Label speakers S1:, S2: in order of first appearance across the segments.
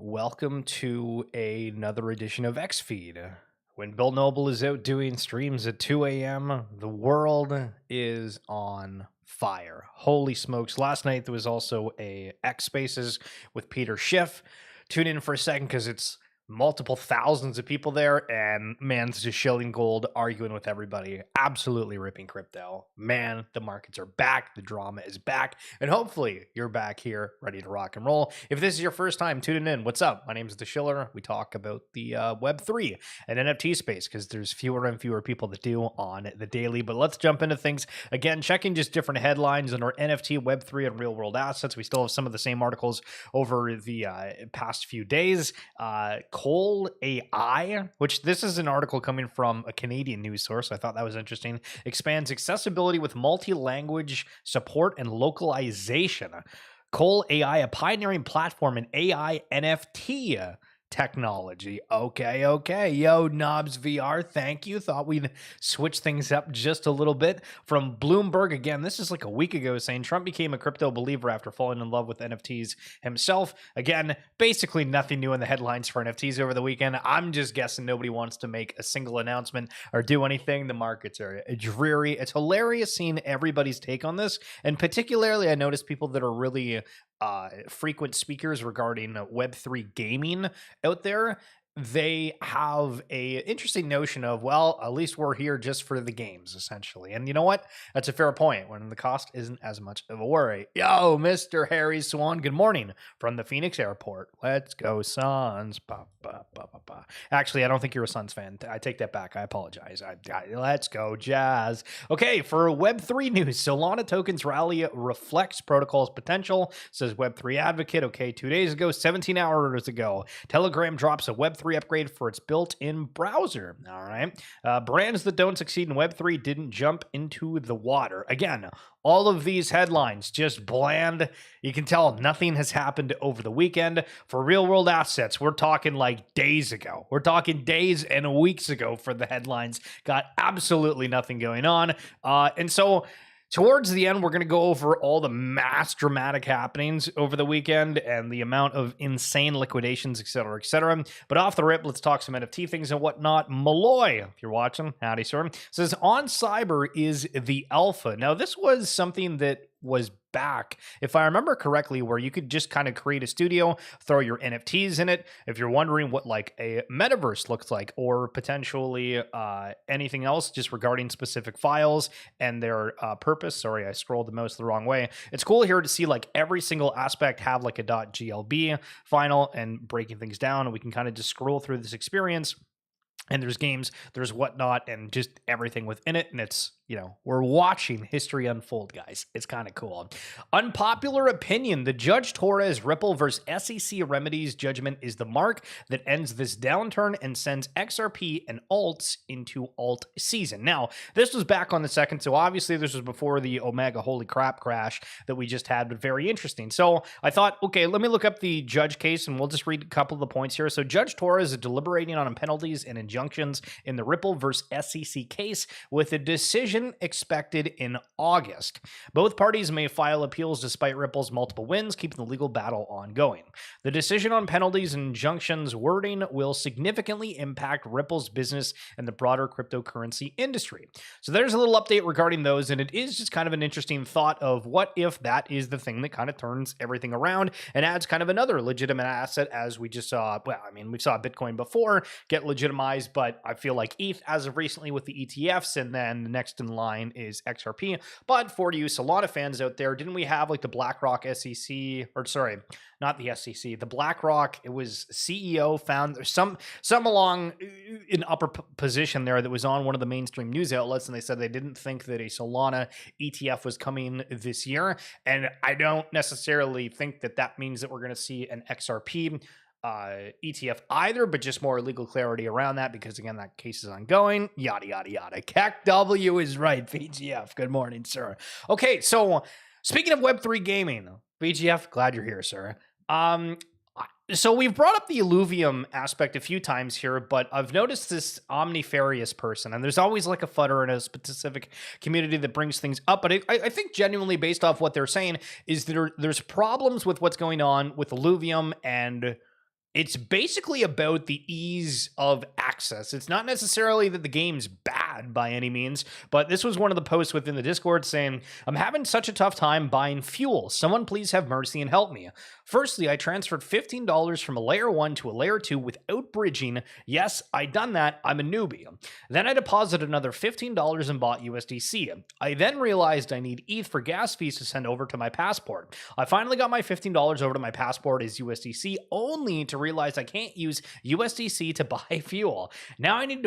S1: welcome to another edition of X Feed. When Bill Noble is out doing streams at 2 a.m., the world is on fire. Holy smokes. Last night there was also a X Spaces with Peter Schiff. Tune in for a second because it's multiple thousands of people there, and man's just shilling gold, arguing with everybody, absolutely ripping crypto. Man, the markets are back, the drama is back, and hopefully you're back here ready to rock and roll. If this is your first time tuning in, what's up? My name is The Schiller. We talk about the Web3 and NFT space because there's fewer and fewer people that do on the daily. But let's jump into things. Again, checking just different headlines on our NFT, Web3, and real world assets. We still have some of the same articles over the past few days. Colle AI, which this is an article coming from a Canadian news source. I thought that was interesting. Expands accessibility with multi-language support and localization. Colle AI, a pioneering platform in AI NFT technology. Okay. Yo, Knobs VR, thank you. Thought we'd switch things up just a little bit. From Bloomberg, again, this is like a week ago, saying Trump became a crypto believer after falling in love with NFTs himself. Again, basically nothing new in the headlines for NFTs over the weekend. I'm just guessing nobody wants to make a single announcement or do anything. The markets are dreary. It's hilarious seeing everybody's take on this. And particularly, I noticed people that are really frequent speakers regarding Web3 gaming out there. They have a interesting notion of, well, at least we're here just for the games, essentially. And you know what? That's a fair point when the cost isn't as much of a worry. Yo, Mr. Harry Swan, good morning from the Phoenix airport. Let's go, Suns. Actually, I don't think you're a Suns fan. I take that back. I apologize. Let's go, Jazz. Okay, for Web3 news, Solana tokens rally reflects protocol's potential, says Web3 advocate. Okay, 2 days ago, 17 hours ago, Telegram drops a Web3 upgrade for its built-in browser. All right. Brands that don't succeed in Web3 didn't jump into the water. Again, all of these headlines just bland. You can tell nothing has happened over the weekend. For real-world assets, we're talking like days ago. We're talking days and weeks ago for the headlines. Got absolutely nothing going on. And so towards the end, we're going to go over all the mass dramatic happenings over the weekend and the amount of insane liquidations, et cetera, et cetera. But off the rip, let's talk some NFT things and whatnot. Malloy, if you're watching, howdy, sir, says oncyber is the alpha. Now, this was something that was back, if I remember correctly, where you could just kind of create a studio, throw your NFTs in it. If you're wondering what like a metaverse looks like, or potentially anything else just regarding specific files and their purpose. Sorry, I scrolled the mouse the wrong way. It's cool here to see like every single aspect have like a .glb file and breaking things down. And we can kind of just scroll through this experience. And there's games, there's whatnot, and just everything within it. And it's, we're watching history unfold, guys. It's kind of cool. Unpopular opinion. The Judge Torres Ripple versus SEC Remedies judgment is the mark that ends this downturn and sends XRP and alts into alt season. Now, this was back on the 2nd, so obviously this was before the Omega holy crap crash that we just had, but very interesting. So I thought, okay, let me look up the judge case, and we'll just read a couple of the points here. So Judge Torres is deliberating on penalties and injunctions in the Ripple versus SEC case, with a decision expected in August. Both parties may file appeals despite Ripple's multiple wins, keeping the legal battle ongoing. The decision on penalties and injunctions wording will significantly impact Ripple's business and the broader cryptocurrency industry. So there's a little update regarding those, and it is just kind of an interesting thought of what if that is the thing that kind of turns everything around and adds kind of another legitimate asset, as we just saw. Well, I mean, we saw Bitcoin before get legitimized, but I feel like ETH as of recently with the ETFs, and then the next in line is XRP. But for you Solana fans out there, didn't we have like the BlackRock SEC, or sorry, not the SEC, the BlackRock, it was CEO found some along in upper position there that was on one of the mainstream news outlets, and they said they didn't think that a Solana ETF was coming this year. And I don't necessarily think that that means that we're going to see an XRP ETF either, but just more legal clarity around that, because again, that case is ongoing, yada, yada, yada. KEKW is right. VGF, good morning, sir. Okay, so speaking of Web3 gaming, VGF, glad you're here, sir. So we've brought up the Illuvium aspect a few times here, but I've noticed this omnifarious person, and there's always like a footer in a specific community that brings things up. But I think genuinely, based off what they're saying, is there's problems with what's going on with Illuvium and it's basically about the ease of access. It's not necessarily that the game's bad by any means, but this was one of the posts within the Discord saying, I'm having such a tough time buying fuel. Someone please have mercy and help me. Firstly, I transferred $15 from a layer 1 to a layer 2 without bridging. Yes, I done that. I'm a newbie. Then I deposited another $15 and bought USDC. I then realized I need ETH for gas fees to send over to my passport. I finally got my $15 over to my passport as USDC, only to realize I can't use USDC to buy fuel. Now I need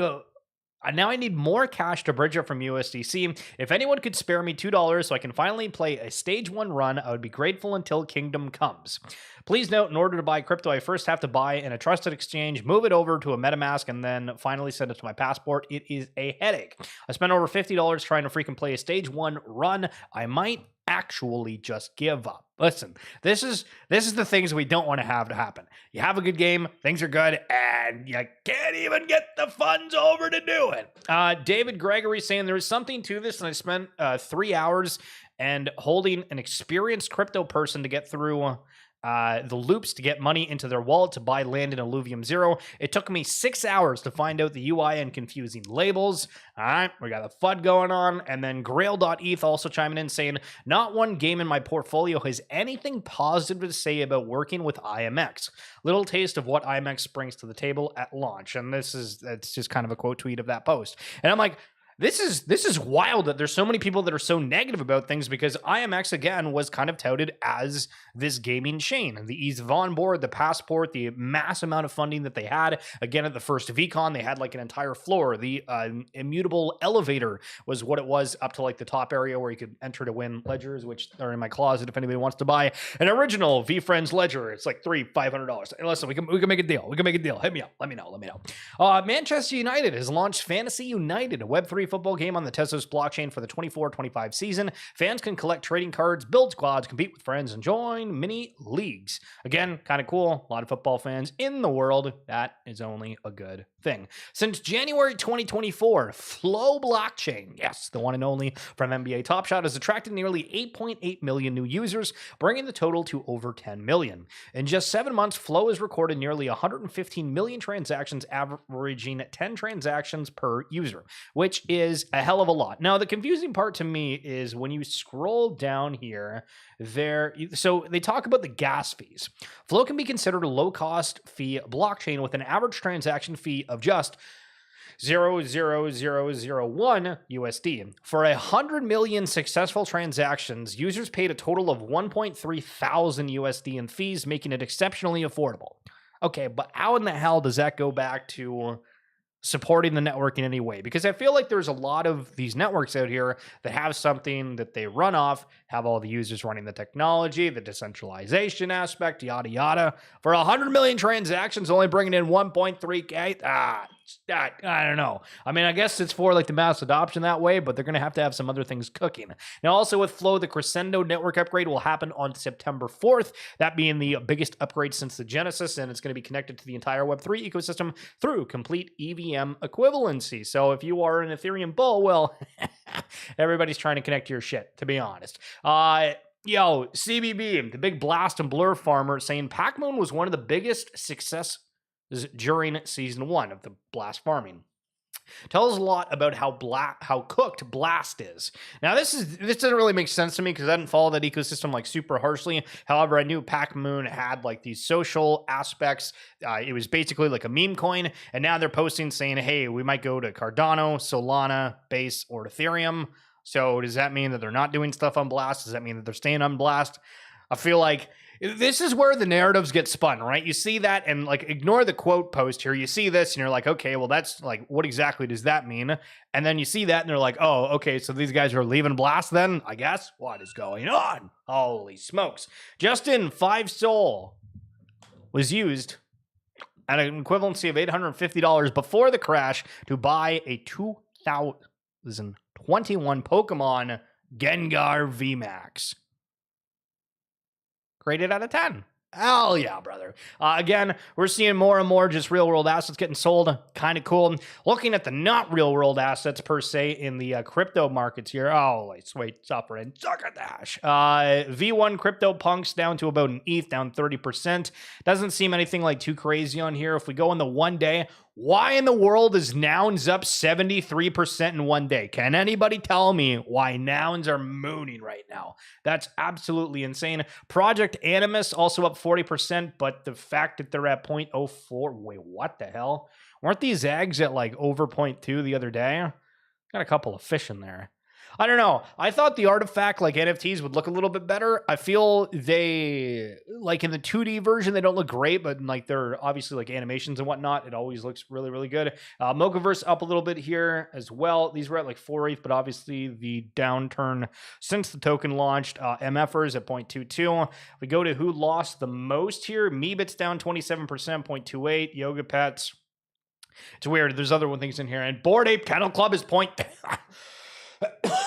S1: more cash to bridge up from USDC. If anyone could spare me $2 so I can finally play a stage 1 run, I would be grateful until Kingdom comes. Please note, in order to buy crypto, I first have to buy in a trusted exchange, move it over to a MetaMask, and then finally send it to my passport. It is a headache. I spent over $50 trying to freaking play a stage 1 run. I might actually just give up. Listen, this is the things we don't want to have happen. You have a good game, things are good, and you can't even get the funds over to do it. David Gregory saying there is something to this, and I spent 3 hours and holding an experienced crypto person to get through the loops to get money into their wallet to buy land in Illuvium Zero. It took me 6 hours to find out the UI and confusing labels. All right, we got the FUD going on. And then Grail.eth also chiming in saying, not one game in my portfolio has anything positive to say about working with IMX. Little taste of what IMX brings to the table at launch. And it's just kind of a quote tweet of that post. And I'm like, This is wild that there's so many people that are so negative about things, because IMX, again, was kind of touted as this gaming chain. The ease of onboard, the passport, the mass amount of funding that they had. Again, at the first VCon, they had like an entire floor. The immutable elevator was what it was up to like the top area where you could enter to win ledgers, which are in my closet if anybody wants to buy an original VFriends ledger. It's like $500. And listen, we can make a deal. We can make a deal. Hit me up. Let me know. Manchester United has launched Fantasy United, a Web3 football game on the Tesos blockchain for the 24-25 season. Fans can collect trading cards, build squads, compete with friends, and join mini leagues. Again, kind of cool. A lot of football fans in the world. That is only a good thing. Since January 2024, Flow blockchain, yes, the one and only from NBA Top Shot, has attracted nearly 8.8 million new users, bringing the total to over 10 million. In just 7 months, Flow has recorded nearly 115 million transactions, averaging 10 transactions per user, which is a hell of a lot. Now, the confusing part to me is when you scroll down here, so they talk about the gas fees. Flow can be considered a low-cost fee blockchain with an average transaction fee of just 0.00001 USD. For 100 million successful transactions, users paid a total of 1.3 thousand USD in fees, making it exceptionally affordable. Okay, but how in the hell does that go back to supporting the network in any way? Because I feel like there's a lot of these networks out here that have something that they run off, have all the users running the technology, the decentralization aspect, yada, yada. For 100 million transactions, only bringing in 1.3K, I don't know. I mean, I guess it's for like the mass adoption that way, but they're going to have some other things cooking. Now, also with Flow, the Crescendo network upgrade will happen on September 4th, that being the biggest upgrade since the Genesis, and it's going to be connected to the entire Web3 ecosystem through complete EVM equivalency. So if you are an Ethereum bull, well, everybody's trying to connect to your shit, to be honest. CBB, the big blast and blur farmer, saying Pacmoon was one of the biggest success during season 1 of the blast farming. Tells a lot about how cooked Blast is. Now, this doesn't really make sense to me because I didn't follow that ecosystem like super harshly. However, I knew Pacmoon had like these social aspects. It was basically like a meme coin, and now they're posting saying, "Hey, we might go to Cardano, Solana, Base, or Ethereum." So does that mean that they're not doing stuff on Blast? Does that mean that they're staying on Blast? I feel like this is where the narratives get spun, right? You see that and like ignore the quote post here. You see this and you're like, okay, well, that's like, what exactly does that mean? And then you see that and they're like, oh, okay, so these guys are leaving Blast then, I guess. What is going on? Holy smokes. Justin 5 Sol was used at an equivalency of $850 before the crash to buy a 2021 Pokemon Gengar VMAX. Rated out of 10. Hell yeah, brother. Again, we're seeing more and more just real world assets getting sold. Kind of cool. Looking at the not real world assets per se in the crypto markets here. Oh, wait, suffer and suck at dash. V1 crypto punks down to about an ETH, down 30%. Doesn't seem anything like too crazy on here. If we go in the 1 day, why in the world is nouns up 73% in 1 day? Can anybody tell me why nouns are mooning right now? That's absolutely insane. Project Animus also up 40%, but the fact that they're at 0.04, wait, what the hell? Weren't these eggs at like over 0.2 the other day? Got a couple of fish in there. I don't know. I thought the artifact like NFTs would look a little bit better. I feel they, like in the 2D version, they don't look great, but like they're obviously like animations and whatnot. It always looks really, really good. Mochaverse up a little bit here as well. These were at like 4 ETH, but obviously the downturn since the token launched. MFers at 0.22. We go to who lost the most here. Meebit's down 27%, 0.28. Yoga Pets. It's weird. There's other things in here. And Bored Ape Kennel Club is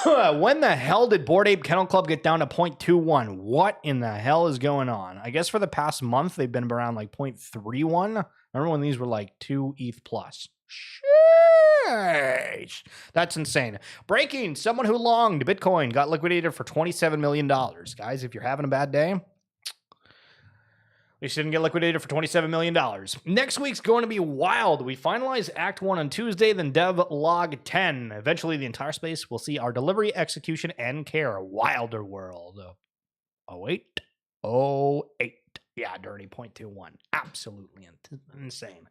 S1: when the hell did Bored Ape Kennel Club get down to 0.21? What in the hell is going on? I guess for the past month, they've been around like 0.31. Remember when these were like 2 ETH plus? Sheesh. That's insane. Breaking. Someone who longed Bitcoin got liquidated for $27 million. Guys, if you're having a bad day, we shouldn't get liquidated for $27 million. Next week's going to be wild. We finalize Act 1 on Tuesday, then Dev Log 10. Eventually, the entire space will see our delivery, execution, and care. Wilder world. Oh, 08. Yeah, dirty 0.21. Absolutely insane.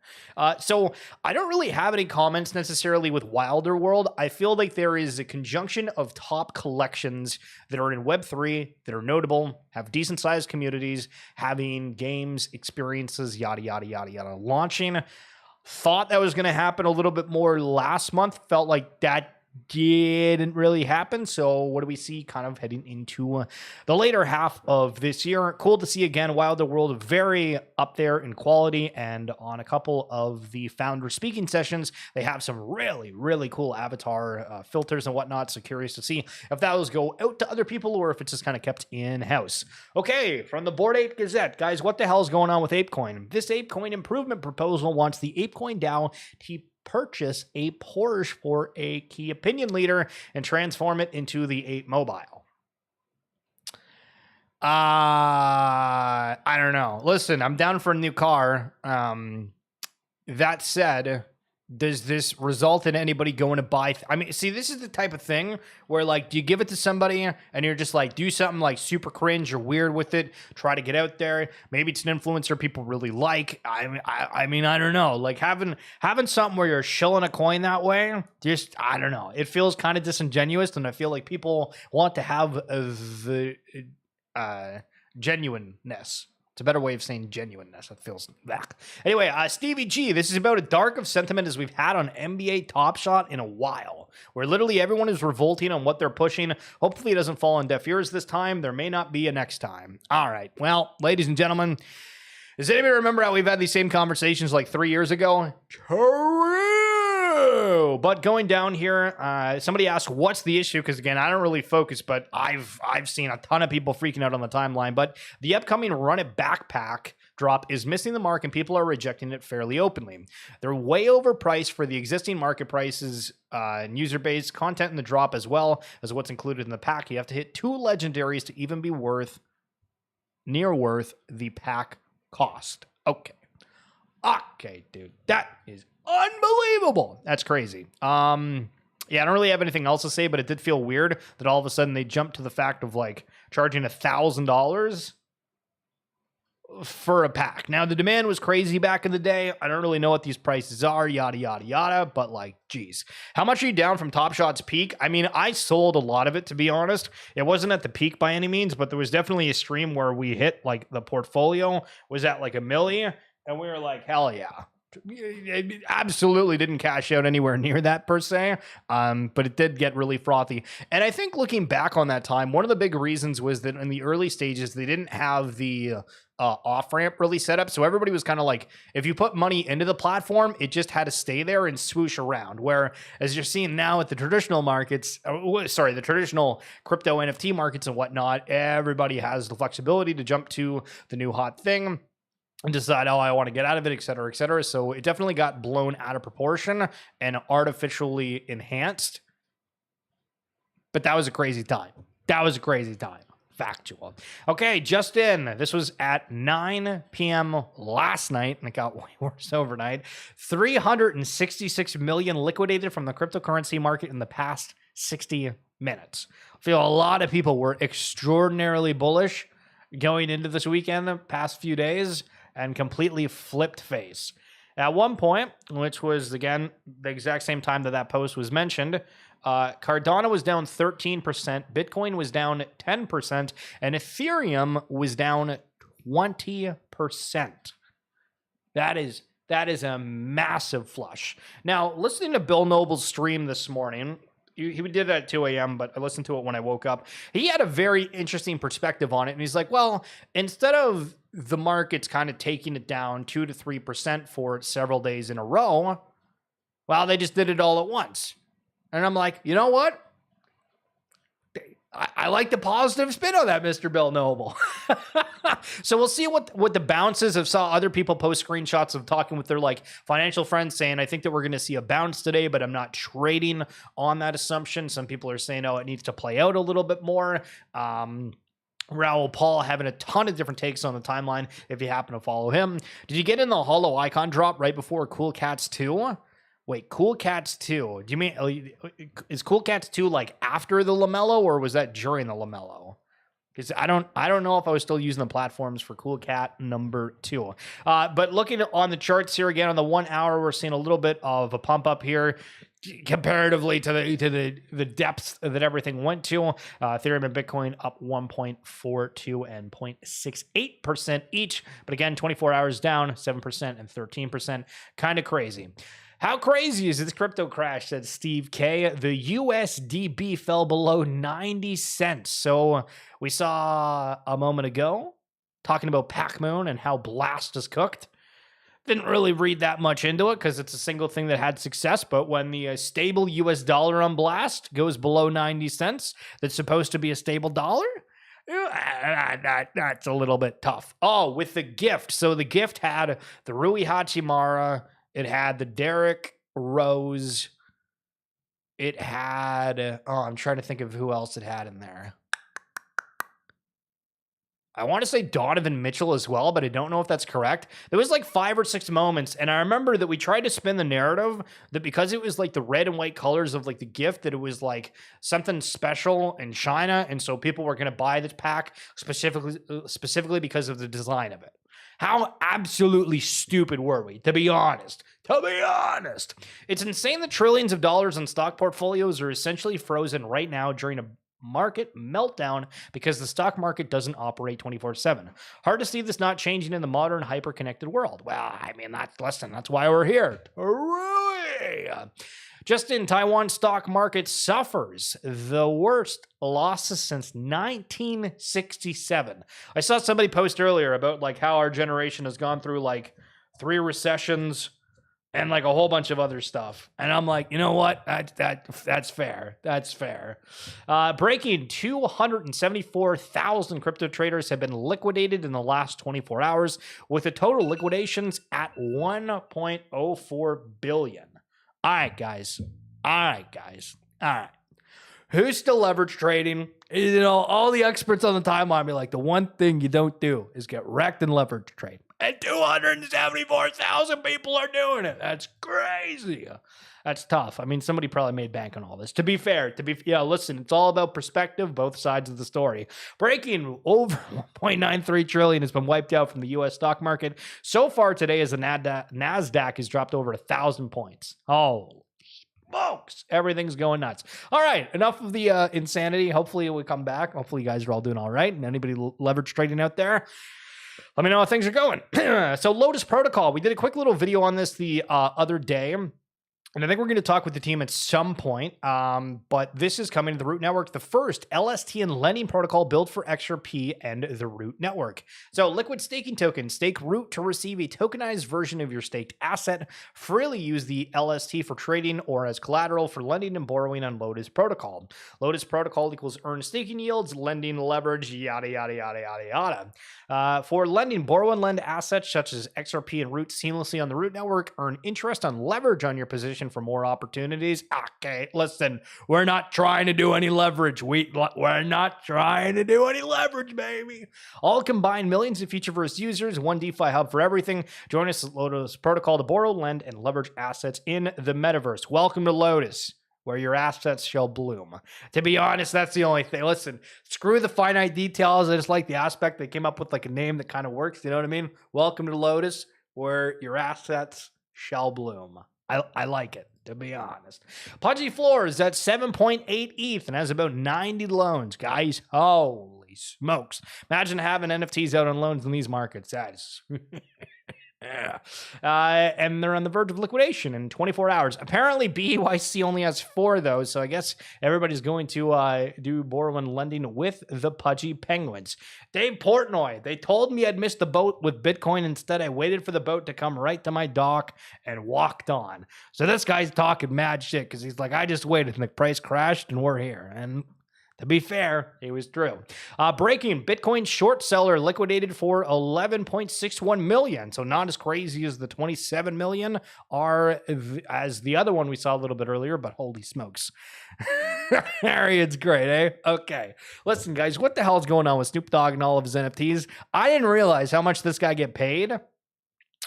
S1: So I don't really have any comments necessarily with Wilder World. I feel like there is a conjunction of top collections that are in Web3 that are notable, have decent sized communities, having games, experiences, yada, yada, yada, yada. Launching. Thought that was going to happen a little bit more last month. Felt like that didn't really happen. So what do we see kind of heading into the later half of this year? Cool to see again. Wilder World very up there in quality, and on a couple of the founder speaking sessions, they have some really, really cool avatar filters and whatnot. So curious to see if those go out to other people or if it's just kind of kept in-house. Okay, from the Bored Ape Gazette, guys, what the hell is going on with ApeCoin? This ApeCoin improvement proposal wants the ApeCoin DAO to purchase a Porsche for a key opinion leader and transform it into the Ape Mobile. I don't know. Listen, I'm down for a new car. That said, does this result in anybody going to buy? I mean, see, this is the type of thing where, like, do you give it to somebody and you're just like, do something like super cringe or weird with it, try to get out there. Maybe it's an influencer people really like. I mean, I don't know. Like having something where you're shilling a coin that way, just, I don't know. It feels kind of disingenuous, and I feel like people want to have the genuineness. It's a better way of saying genuineness. It feels back. Anyway, Stevie G, this is about as dark of sentiment as we've had on NBA Top Shot in a while, where literally everyone is revolting on what they're pushing. Hopefully it doesn't fall on deaf ears this time. There may not be a next time. All right. Well, ladies and gentlemen, does anybody remember how we've had these same conversations like 3 years ago? But going down here, somebody asked, what's the issue? Because again, I don't really focus, but I've seen a ton of people freaking out on the timeline. But the upcoming Run It backpack drop is missing the mark, and people are rejecting it fairly openly. They're way overpriced for the existing market prices and user base, content in the drop, as well as what's included in the pack. You have to hit 2 legendaries to even be near worth the pack cost. Okay, dude, that is unbelievable. That's crazy. Yeah, I don't really have anything else to say, but it did feel weird that all of a sudden they jumped to the fact of like charging $1,000 for a pack. Now, the demand was crazy back in the day. I don't really know what these prices are, yada, yada, yada, but like, geez. How much are you down from Top Shot's peak? I mean, I sold a lot of it, to be honest. It wasn't at the peak by any means, but there was definitely a stream where we hit like the portfolio was at like $1 million, and we were like, hell yeah. It absolutely didn't cash out anywhere near that per se, but it did get really frothy. And I think looking back on that time, one of the big reasons was that in the early stages, they didn't have the off ramp really set up. So everybody was kind of like, if you put money into the platform, it just had to stay there and swoosh around. Where as you're seeing now at the traditional markets, the traditional crypto NFT markets and whatnot, everybody has the flexibility to jump to the new hot thing and decide, oh, I want to get out of it, et cetera, et cetera. So it definitely got blown out of proportion and artificially enhanced. But that was a crazy time. Factual. Okay, just in. This was at 9 p.m. last night, and it got way worse overnight. 366 million liquidated from the cryptocurrency market in the past 60 minutes. I feel a lot of people were extraordinarily bullish going into this weekend, the past few days, and completely flipped face. At one point, which was, again, the exact same time that post was mentioned, Cardano was down 13%, Bitcoin was down 10%, and Ethereum was down 20%. That is a massive flush. Now, listening to Bill Noble's stream this morning, he did it at 2 a.m., but I listened to it when I woke up. He had a very interesting perspective on it, and he's like, well, instead of the markets kind of taking it down 2 to 3% for several days in a row, well, they just did it all at once. And I'm like, you know what? I like the positive spin on that, Mr. Bill Noble. So we'll see what the bounces of. Saw other people post screenshots of talking with their like financial friends saying, I think that we're going to see a bounce today, but I'm not trading on that assumption. Some people are saying, oh, it needs to play out a little bit more. Raoul Paul having a ton of different takes on the timeline if you happen to follow him. Did you get in the hollow icon drop right before Cool Cats 2? Wait, Cool Cats 2. Do you mean, is Cool Cats 2 like after the LaMelo, or was that during the LaMelo? Because I don't know if I was still using the platforms for Cool Cat number 2. But looking on the charts here again on the 1 hour, we're seeing a little bit of a pump up here comparatively to the depths that everything went to. Ethereum and Bitcoin up 1.42 and 0.68% each. But again, 24 hours down, 7% and 13%. Kind of crazy. How crazy is this crypto crash, said Steve K. The USDB fell below 90 cents. So we saw a moment ago talking about Pacmoon and how Blast is cooked. Didn't really read that much into it because it's a single thing that had success. But when the stable US dollar on Blast goes below 90 cents, that's supposed to be a stable dollar, that's a little bit tough. Oh, with the gift. So the gift had the Rui Hachimara. It had the Derrick Rose. It had, I'm trying to think of who else it had in there. I want to say Donovan Mitchell as well, but I don't know if that's correct. There was like 5 or 6 moments, and I remember that we tried to spin the narrative that because it was like the red and white colors of like the gift, that it was like something special in China, and so people were going to buy this pack specifically because of the design of it. How absolutely stupid were we, to be honest? It's insane that trillions of dollars in stock portfolios are essentially frozen right now during a market meltdown because the stock market doesn't operate 24/7. Hard to see this not changing in the modern hyper-connected world. Well, I mean, that's why we're here. Hooray! Just in, Taiwan stock market suffers the worst losses since 1967. I saw somebody post earlier about like how our generation has gone through like 3 recessions and like a whole bunch of other stuff. And I'm like, you know what? That's fair. That's fair. Breaking 274,000 crypto traders have been liquidated in the last 24 hours, with the total liquidations at 1.04 billion. All right, guys. All right. Who's still leverage trading? You know, all the experts on the timeline be like, the one thing you don't do is get wrecked in leverage trade. And 274,000 people are doing it. That's crazy. That's tough. I mean, somebody probably made bank on all this. To be fair, listen, it's all about perspective, both sides of the story. Breaking over 1.93 trillion has been wiped out from the U.S. stock market so far today, as the NASDAQ has dropped over 1,000 points. Oh, smokes. Everything's going nuts. All right, enough of the insanity. Hopefully we come back. Hopefully you guys are all doing all right. And anybody leverage trading out there, Let me know how things are going. So Lotus Protocol, we did a quick little video on this the other day. And I think we're going to talk with the team at some point, but this is coming to the Root Network, the first LST and lending protocol built for XRP and the Root Network. So liquid staking token, stake Root to receive a tokenized version of your staked asset. Freely use the LST for trading or as collateral for lending and borrowing on Lotus Protocol. Lotus Protocol equals earned staking yields, lending leverage, yada, yada, yada, yada, yada. For lending, borrow and lend assets such as XRP and Root seamlessly on the Root Network. Earn interest on leverage on your position for more opportunities. Okay, listen, we're not trying to do any leverage. We're not trying to do any leverage, baby. All combined, millions of feature-first users, one DeFi hub for everything. Join us at Lotus Protocol to borrow, lend, and leverage assets in the metaverse. Welcome to Lotus, where your assets shall bloom. To be honest, that's the only thing. Listen, screw the finite details. I just like the aspect they came up with, like a name that kind of works. You know what I mean? Welcome to Lotus, where your assets shall bloom. I like it, to be honest. Pudgy Floor is at 7.8 ETH and has about 90 loans. Guys, holy smokes. Imagine having NFTs out on loans in these markets. That is... Yeah. And they're on the verge of liquidation in 24 hours. Apparently, BYC only has 4 of those, so I guess everybody's going to do borrow and lending with the Pudgy Penguins. Dave Portnoy, they told me I'd missed the boat with Bitcoin. Instead, I waited for the boat to come right to my dock and walked on. So this guy's talking mad shit because he's like, I just waited and the price crashed and we're here. And to be fair, it was true. Breaking, Bitcoin short seller liquidated for 11.61 million. So not as crazy as the 27 million as the other one we saw a little bit earlier, but holy smokes. It's great, eh? Okay. Listen, guys, what the hell is going on with Snoop Dogg and all of his NFTs? I didn't realize how much this guy get paid,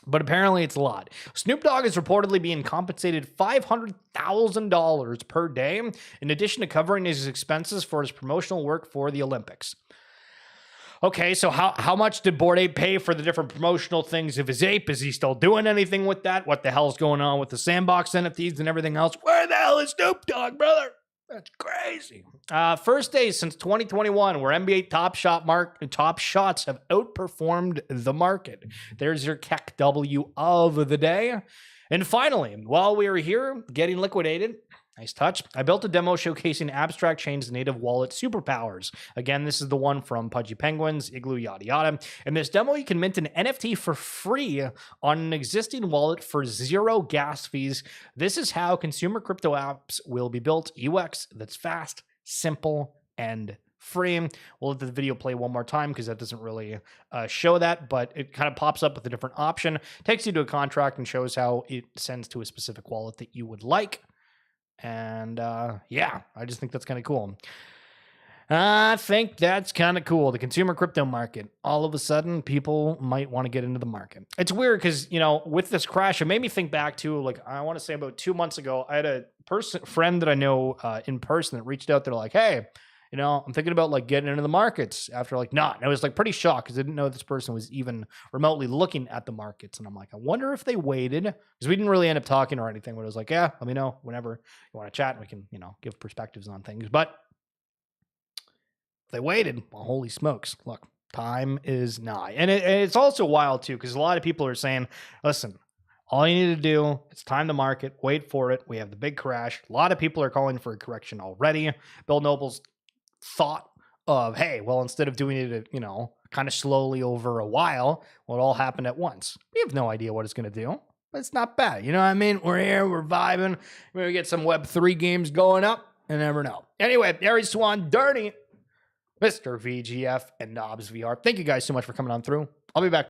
S1: but apparently it's a lot. Snoop Dogg is reportedly being compensated $500,000 per day, in addition to covering his expenses for his promotional work for the Olympics. Okay, so how much did Bored Ape pay for the different promotional things of his ape? Is he still doing anything with that? What the hell's going on with the Sandbox NFTs and everything else? Where the hell is Snoop Dogg, brother? That's crazy. First day since 2021 where NBA top shots have outperformed the market. There's your KEKW of the day. And finally, while we were here getting liquidated, nice touch, I built a demo showcasing Abstract Chain's native wallet superpowers. Again, this is the one from Pudgy Penguins, Igloo, yada yada. In this demo, you can mint an NFT for free on an existing wallet for 0 gas fees. This is how consumer crypto apps will be built. UX that's fast, simple, and free. We'll let the video play one more time because that doesn't really show that, but it kind of pops up with a different option, takes you to a contract and shows how it sends to a specific wallet that you would like. And yeah, I just think that's kind of cool. I think that's kind of cool. The consumer crypto market. All of a sudden, people might want to get into the market. It's weird because, you know, with this crash, it made me think back to, like, I want to say about 2 months ago, I had a friend that I know in person that reached out. They're like, hey, you know, I'm thinking about like getting into the markets after like not. And I was like pretty shocked because I didn't know this person was even remotely looking at the markets. And I'm like, I wonder if they waited, because we didn't really end up talking or anything. But I was like, yeah, let me know whenever you want to chat and we can, you know, give perspectives on things. But if they waited, well, holy smokes, look, time is nigh. And it's also wild too, because a lot of people are saying, listen, all you need to do is time the market, wait for it. We have the big crash. A lot of people are calling for a correction already. Bill Noble's thought of, hey, well, instead of doing it, you know, kind of slowly over a while, well, it all happened at once. We have no idea what it's going to do, but it's not bad. You know what I mean? We're here, we're vibing. We're going to get some Web3 games going up. You never know. Anyway, Aries Swan, Dirty, Mr. VGF, and Knobs VR. Thank you guys so much for coming on through. I'll be back.